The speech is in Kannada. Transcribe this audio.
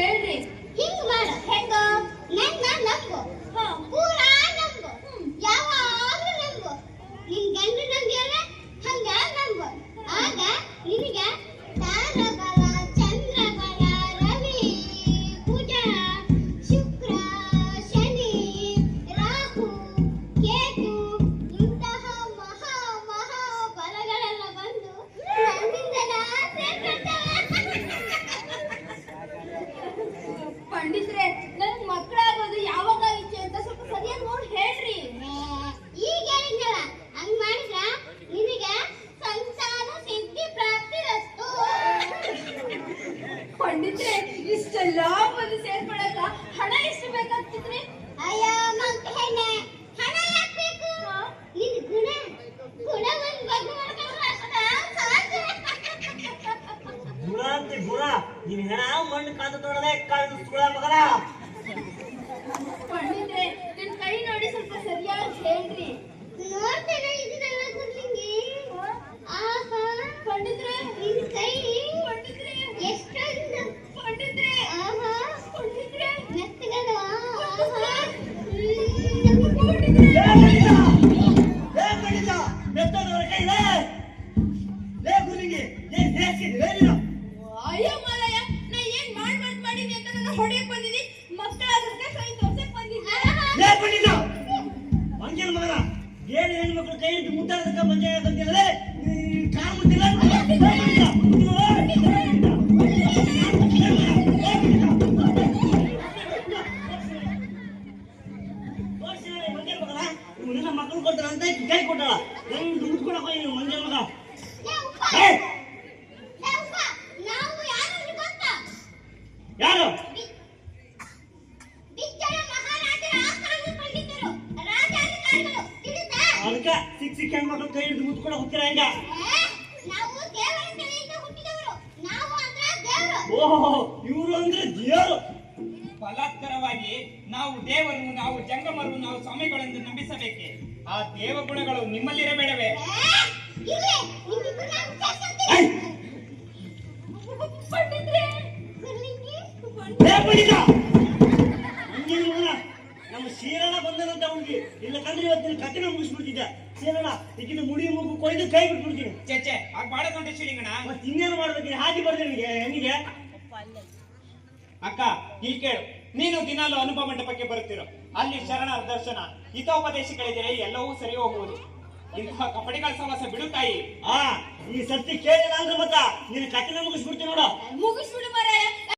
ಹೇಳ್ರಿ. ಹಿಂಗ್ ಮಾಡು. ಹೆಂಗ? ನನ್ನ ನಂಬು. ಪೂರಾ ನಂಬು. ಯಾವಾಗ್ಲೂ ನಂಬು. ನಿನ್ ಗಂಡ ನಂಬಿಯಲ್ಲ ಹಂಗ ನಂಬು. ಆಗ ನಿನಗೆ ತಾರಬಲ, ಚಂದ್ರಬಲ, ರವಿ, ಕುಜ, ಶುಕ್ರ, ಶನಿ, ರಾಹು, ಕೇತು ಇಂತಹ ಮಹಾ ಮಹಾ ಬಲಗಳೆಲ್ಲ ಬಂದು ನನ್ನಿಂದ ಪಂಡಿತ್ರೆ, ನನ್ ಮಕ್ಕಳಾಗೋದು ಯಾವಾಗ ಇಚ್ಛೆ ಅಂತ ಸ್ವಲ್ಪ ಸರಿಯಾಗಿ ನೋಡಿ ಹೇಳ್ರಿ. ಈಗ ಹೇಳಿದ್ನಲ್ಲ, ಹಂಗ್ ಮಾಡಿದ್ರ ನಿನಗೆ ಸಂತಾನ ಸಿದ್ಧಿ ಪ್ರಾಪ್ತಿರಸ್ತು. ಪಂಡಿತ್ರೆ, ಇಷ್ಟೆಲ್ಲ ಬಂದು ಸೇರ್ಕೊಳಕ ಹಣ ಎಷ್ಟು ಬೇಕಾಗ್ತಿದ್ರಿ? ಅಯ್ಯ ಮಂಕ ಹೆಣ್ಣೆ, ಹಣ ಯಾಕ್ ಬೇಕು? ನಿನ್ ಗುಣವನ್ನ ಬಗ್ಗು ಮಾಡ್ಕೊಂಡ್ರೆ ಸಾಕು. ಗುಣ ಅಂತ ಗುಣ. ನೀನ್ ಹೆಣ ಮಣ್ಣು ಕಾದು ತೊಡದೆ ಕಾದು ಸುಳ ಮಗನ. ಪಂಡಿತ್ರೆ, ನಿನ್ ಕೈ ನೋಡಿ ಸ್ವಲ್ಪ ಸರಿಯಾಗಿ ಹೇಳ್ರಿ. ನೋಡ್ತೇನೆ ಇದನ್ನೆಲ್ಲ ಗುರ್ಲಿಂಗಿ. ಆಹಾ ಪಂಡಿತ್ರೆ, ನಿನ್ ಕೈ ಪಂಡಿತ್ರೆ, ಎಷ್ಟೊಂದು. ಪಂಡಿತ್ರೆ, ಆಹಾ ಪಂಡಿತ್ರೆ, ಮೆತ್ತಗದ. ಆಹಾ ಅಯ್ಯೋ ಮಾಲಯ್ಯ, ನಾ ಏನ್ ಮಾಡಿದೀನಿ ಅಂತ ನನ್ನ ಹೊಡೆಯಕ್ ಬಂದಿದ್ದೀನಿ. ಮಕ್ಕಳಾದ್ರೆ ಕೈ ತೋರ್ಸಕ್ ಬಂದಿದ್ದೀನಿ. ಏನು ಹೆಣ್ಮಕ್ಳು ಕೈ ಹಿಡಿದು ಮುಟ್ಟಾಡದಕ್ಕ ಮಂಜ ಬಂದಿರಲೇ ಕಾಲು ಮುಟ್ಟಿಲ್ಲ. ನಿನ್ನ ಮಕ್ಕಳು ಕೊಟ್ಟಾರ ಅಂತ ಕೈ ಕೊಟ್ಟಾಳ. ನಂಗೆ ದುಡ್ಡು ಕೊಡಕ ಮಂಜ ಮಗ. ನಾವು ಯಾರು ಗೊತ್ತಾ? ಯಾರು? ಬಿಚ್ಚಳ ಮಹಾರಾಜರ ಆಸ್ಥಾನದ ಪಂಡಿತರು, ರಾಜಾಧಿಕಾರಿಗಳು. ತಿಳಿತಾ? ಅದಕ್ಕೆ ಸಿಕ್ಕ ಹೆಣ್ಮಕ್ಳು ಕೈ ಹಿಡಿದು ಮುಟ್ಕೊಳ ಹೋಗ್ತೀರ ಹಂಗ. ನಾವು ದೇವರ ಕಡೆಯಿಂದ ಹುಟ್ಟಿದವರು. ನಾವು ಅಂದ್ರೆ ದೇವರು. ಓಹೋ, ಇವರು ಅಂದ್ರೆ ದೇವರು. ಬಲಾತ್ಕಾರವಾಗಿ ನಾವು ದೇವರು, ನಾವು ಜಂಗಮರು, ನಾವು ಸ್ವಾಮಿಗಳೆಂದು ನಂಬಿಸಬೇಕೆ? ಆ ದೇವಗುಣಗಳು ನಿಮ್ಮಲ್ಲಿರಬೇಡವೇ? ಇರ್ಲಿ, ನಿಮ್ಮಿಬ್ಬರು ನಾನು ಸೇರ್ಕೊಳ್ತೀನಿ. ಪಂಡಿತ್ರೆ, ಗುರ್ಲಿಂಗಿ. ನಮ್ಮ ಶೀರಣ ಬಂದನಂತ ಹುಡುಗಿ ಇಲ್ಲ ಕಂದ್ರೆ ಇವತ್ತಿನ ಕಥೆನ ಮುಗಿಸ್ಬಿಡ್ತಿದ್ದೆ. ಶೀರಣ ಈಗಿನ ಮುಡಿ ಮೂಗು ಕೊಯ್ದು ಕೈ ಬಿಟ್ಬಿಡ್ತೀನಿ. ಚೇಚೆ ಆಗ ಬಾಳ ದೊಡ್ಡ ಶ್ರೀಗಣ. ಮತ್ತೆ ಇನ್ನೇನು ಮಾಡ್ಬೇಕು? ಹಾಕಿ ಬರ್ತೀನಿ ಹೆಂಗಿದೆ ಅಕ್ಕ, ಇಲ್ಲಿ ಕೇಳು. ನೀನು ದಿನಾಲು ಅನುಭವ ಮಂಟಪಕ್ಕೆ ಬರುತ್ತಿರೋ, ಅಲ್ಲಿ ಶರಣರ ದರ್ಶನ, ಹಿತೋಪದೇಶಗಳಿದ್ರೆ ಎಲ್ಲವೂ ಸರಿ ಹೋಗುವುದು. ಇಂತಹ ಕಪಟಿಗಳ ಸವಾಸ ಬಿಡು ತಾಯಿ. ಈ ಸರ್ತಿ ಕೇಳಿಲ್ಲ ಅಂದ್ರೆ ಮತ್ತ ನಿನ್ನ ಕಥೆನ ಮುಗಿಸ್ಬಿಡ್ತೀನಿ ನೋಡು. ಮುಗಿಸ್ಬಿಡು ಮಾರಾಯ.